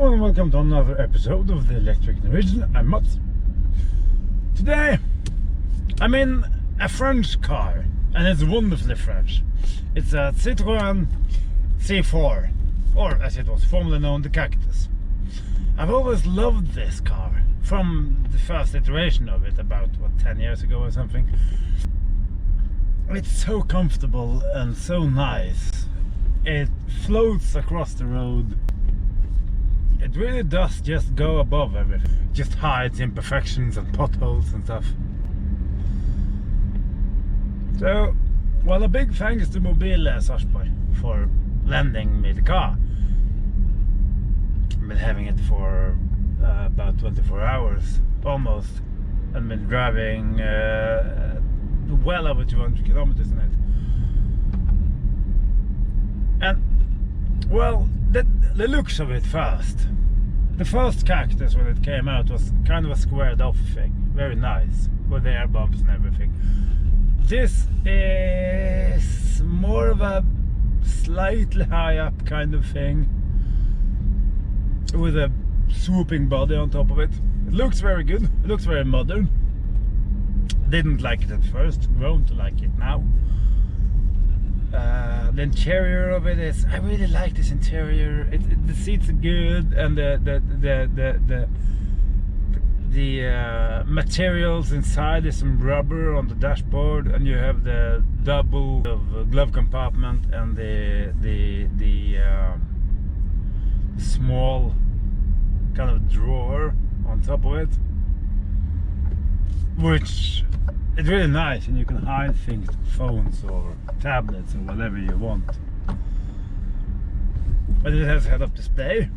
Hello and welcome to another episode of the Electric Norwegian. I'm Mats. Today I'm in a French car, and it's wonderfully French. It's a Citroen e-c4, or as it was formerly known, the Cactus. I've always loved this car from the first iteration of it, about 10 years ago or something. It's so comfortable and so nice. It floats across the road. It really does just go above everything. Just hides imperfections and potholes and stuff. So, well, a big thanks to Mobile Sarpsborg for lending me the car. I've been having it for about 24 hours, almost, and been driving well over 200 kilometers in it. And, well, the looks of it first. The first Cactus, when it came out, was kind of a squared off thing. Very nice, with the air bumps and everything. This is more of a slightly high up kind of thing, with a swooping body on top of it. It looks very good. It looks very modern. Didn't like it at first, grown to like it now. The interior of it is, I really like this interior. The seats are good, and the materials inside is some rubber on the dashboard, and you have the double glove compartment and the small kind of drawer on top of it, which it's really nice, and you can hide things, phones or tablets or whatever you want. But it has head-up display,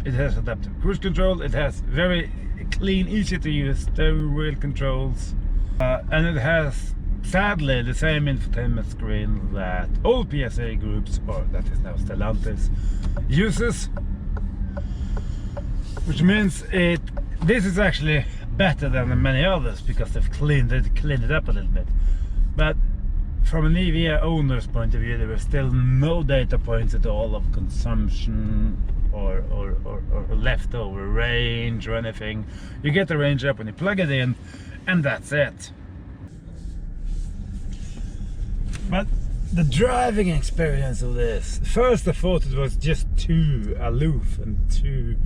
it has adaptive cruise control, it has very clean, easy to use steering wheel controls, and it has, sadly, the same infotainment screen that all PSA groups, or that is now Stellantis, uses, which means this is actually better than many others because they've cleaned it up a little bit. But from an EV owner's point of view, there are still no data points at all of consumption or leftover range or anything. You get the range up when you plug it in, and that's it. But the driving experience of this, first I thought it was just too aloof and too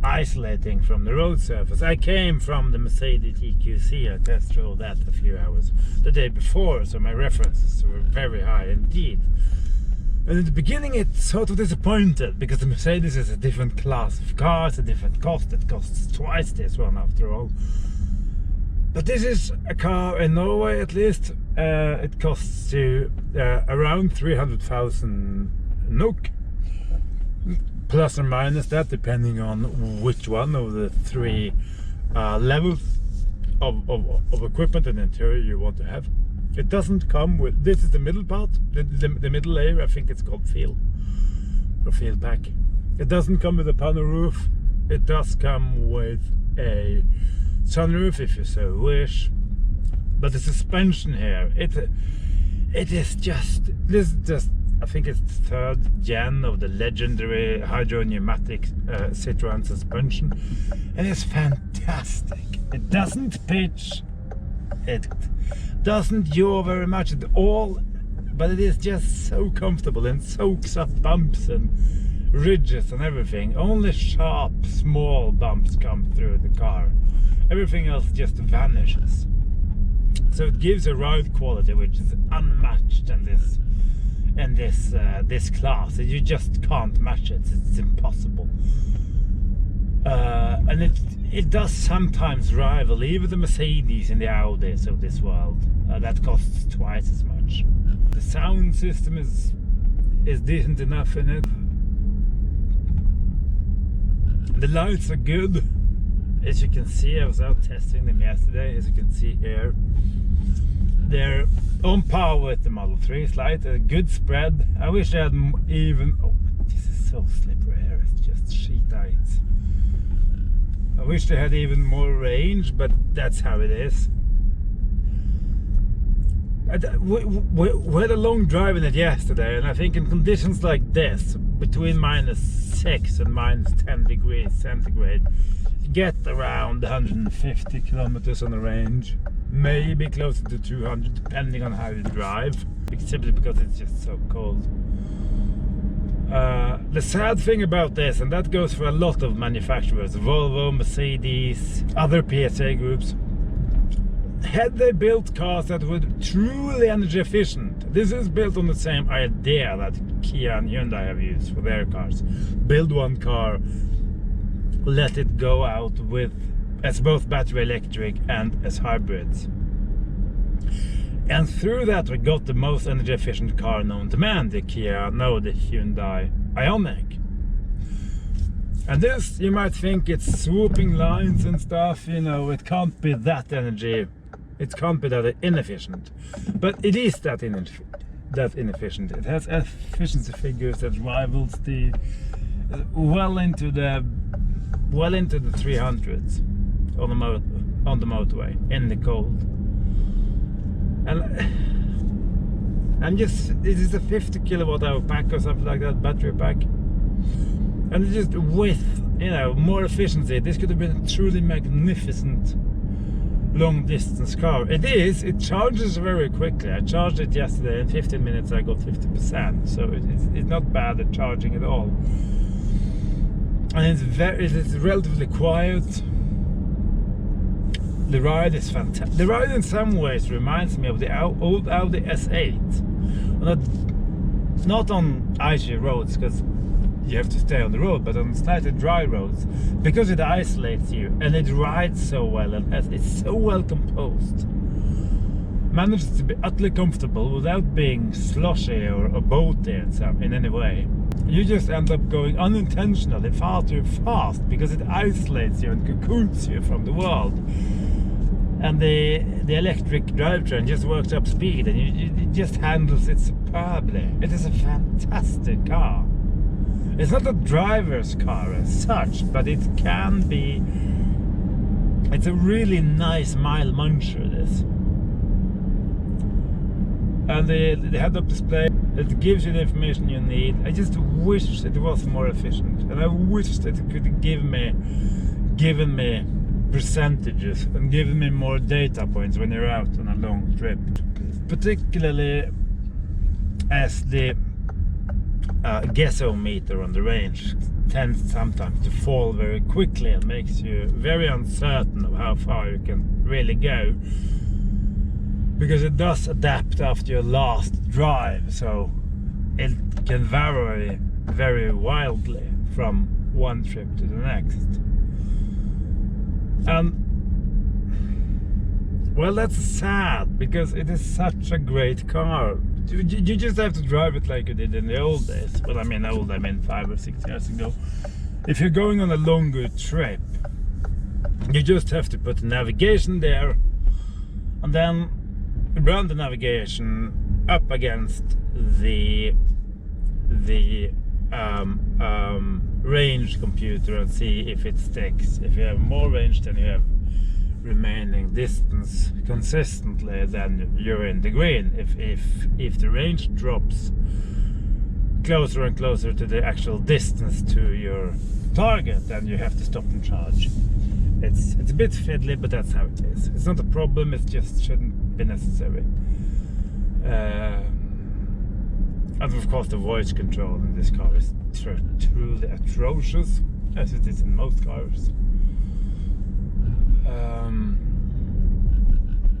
isolating from the road surface. I came from the Mercedes EQC. I test drove that a few hours the day before, so my references were very high indeed. And in the beginning it's sort of disappointed, because the Mercedes is a different class of car, it's a different cost. It costs twice this one after all. But this is a car in Norway, at least. It costs you around 300,000 NOK, plus or minus that, depending on which one of the three levels of equipment and interior you want to have. It doesn't come with, this is the middle part, the middle layer, I think it's called Feel, or Feel Pack. It doesn't come with a panel roof. It does come with a sunroof if you so wish, but the suspension here, it is just, this is just, I think it's the third gen of the legendary hydro-pneumatic Citroen suspension, and it's fantastic. It doesn't pitch, it doesn't yaw very much at all, but it is just so comfortable and soaks up bumps and ridges and everything. Only sharp, small bumps come through the car. Everything else just vanishes. So it gives a ride quality which is unmatched in this class. You just can't match it. It's impossible. And it does sometimes rival even the Mercedes and the Audis of this world. That costs twice as much. The sound system is decent enough in it. The lights are good. As you can see, I was out testing them yesterday. As you can see here, they're on par with the Model 3, slight, a good spread. I wish I had even, oh, this is so slippery here, it's just sheet ice. I wish they had even more range, but that's how it is. We had a long drive in it yesterday, and I think in conditions like this, between -6 and -10 degrees centigrade, you get around 150 kilometers on the range, maybe closer to 200, depending on how you drive, simply because it's just so cold. The sad thing about this, and that goes for a lot of manufacturers, Volvo, Mercedes, other PSA groups, had they built cars that were truly energy efficient, this is built on the same idea that Kia and Hyundai have used for their cars. Build one car, let it go out with as both battery electric and as hybrids. And through that we got the most energy efficient car known to man, the Kia, no, the Hyundai Ioniq. And this, you might think it's swooping lines and stuff, you know, it can't be that energy, it can't be that inefficient. But it is that inefficient. It has efficiency figures that rivals the well into the 300s on the motorway in the cold. And just, this is a 50 kilowatt hour pack or something like that, battery pack. And just with, you know, more efficiency, this could have been a truly magnificent long distance car. It charges very quickly. I charged it yesterday, in 15 minutes I got 50%, so it's not bad at charging at all. And it's relatively quiet. The ride is fantastic. The ride in some ways reminds me of the old Audi S8. Not on icy roads, because you have to stay on the road, but on slightly dry roads, because it isolates you and it rides so well and it's so well composed. Manages to be utterly comfortable without being sloshy or boaty in any way. You just end up going unintentionally far too fast because it isolates you and cocoons you from the world. And the electric drivetrain just works up speed, and it just handles it superbly. It is a fantastic car. It's not a driver's car as such, but it can be. It's a really nice mile muncher, this. And the head-up display, it gives you the information you need. I just wish it was more efficient, and I wish that it could have given me percentages and given me more data points when you're out on a long trip, particularly as the meter on the range tends sometimes to fall very quickly and makes you very uncertain of how far you can really go, because it does adapt after your last drive, so it can vary very wildly from one trip to the next. Well, that's sad, because it is such a great car. You just have to drive it like you did in the old days. Well, I mean old, I mean 5 or 6 years ago. If you're going on a longer trip, you just have to put the navigation there, and then run the navigation up against the range computer and see if it sticks. If you have more range than you have remaining distance consistently, then you're in the green. If the range drops closer and closer to the actual distance to your target, then you have to stop and charge. It's a bit fiddly, but that's how it is. It's not a problem, it just shouldn't be necessary. And of course the voice control in this car is truly atrocious, as it is in most cars.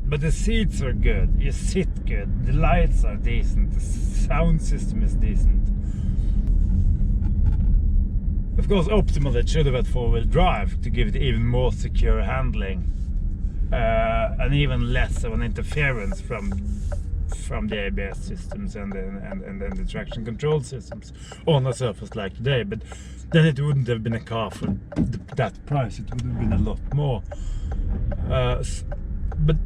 But the seats are good, you sit good, the lights are decent, the sound system is decent. Of course, optimally it should have had 4-wheel drive to give it even more secure handling, and even less of an interference from the ABS systems and the traction control systems on a surface like today. But then it wouldn't have been a car for that price. It would have been a lot more. But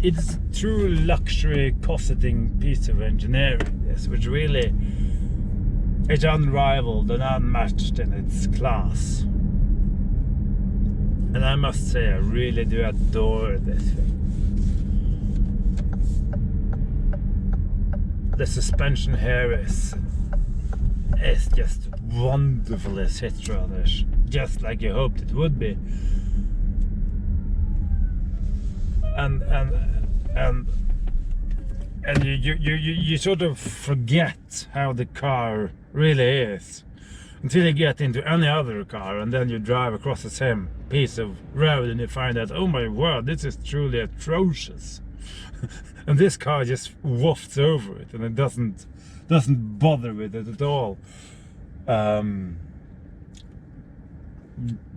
it's a true luxury cosseting piece of engineering, this, which really is unrivaled and unmatched in its class. And I must say, I really do adore this thing. the suspension here is just wonderfully Citroenish, just like you hoped it would be. And you sort of forget how the car really is until you get into any other car, and then you drive across the same piece of road and you find out, oh my word, this is truly atrocious. And this car just wafts over it, and it doesn't bother with it at all.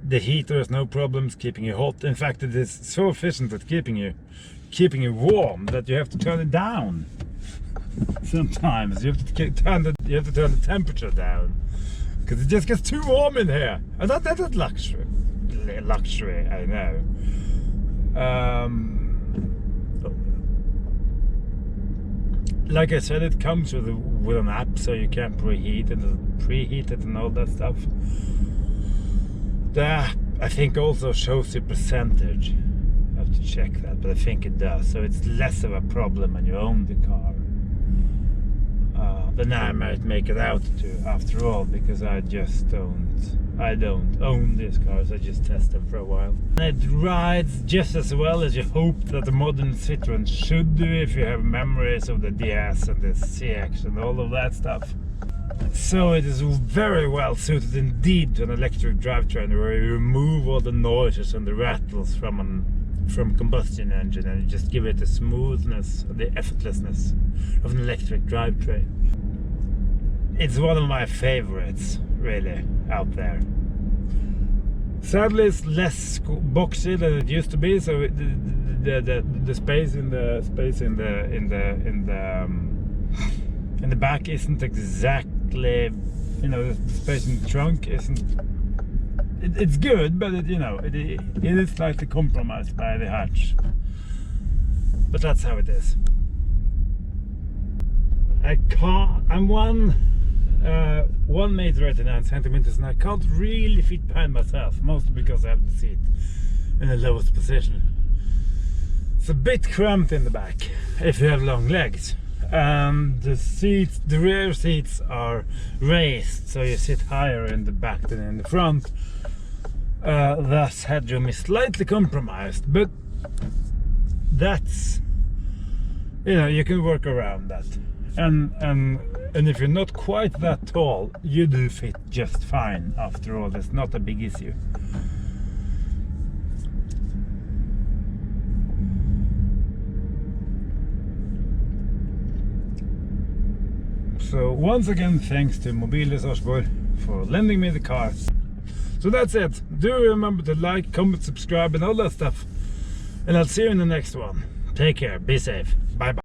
The heater has no problems keeping you hot. In fact, it is so efficient at keeping you warm that you have to turn it down. Sometimes you have to turn the temperature down because it just gets too warm in here. And that's luxury. Luxury, I know. Like I said, it comes with an app, so you can preheat it and all that stuff. The app, I think, also shows the percentage. I have to check that, but I think it does. So it's less of a problem when you own the car than I might make it out to, after all, because I don't own these cars. I just test them for a while. And it rides just as well as you hope that the modern Citroen should do if you have memories of the DS and the CX and all of that stuff. So it is very well suited indeed to an electric drivetrain, where you remove all the noises and the rattles from combustion engine, and you just give it the smoothness, the effortlessness of an electric drivetrain. It's one of my favorites, really, out there. Sadly, it's less boxy than it used to be, so the space in the back isn't exactly, the space in the trunk isn't. It's good, but it is slightly compromised by the hatch. But that's how it is. I'm 1 meter 89 centimeters, and I can't really fit behind myself, mostly because I have the seat in the lowest position. It's a bit cramped in the back if you have long legs. The rear seats are raised, so you sit higher in the back than in the front. Thus headroom is slightly compromised, but that's, you can work around that. And if you're not quite that tall, you do fit just fine. After all, that's not a big issue. So once again, thanks to Mobile Sarpsborg for lending me the car. So that's it. Do remember to like, comment, subscribe and all that stuff. And I'll see you in the next one. Take care, be safe, bye bye.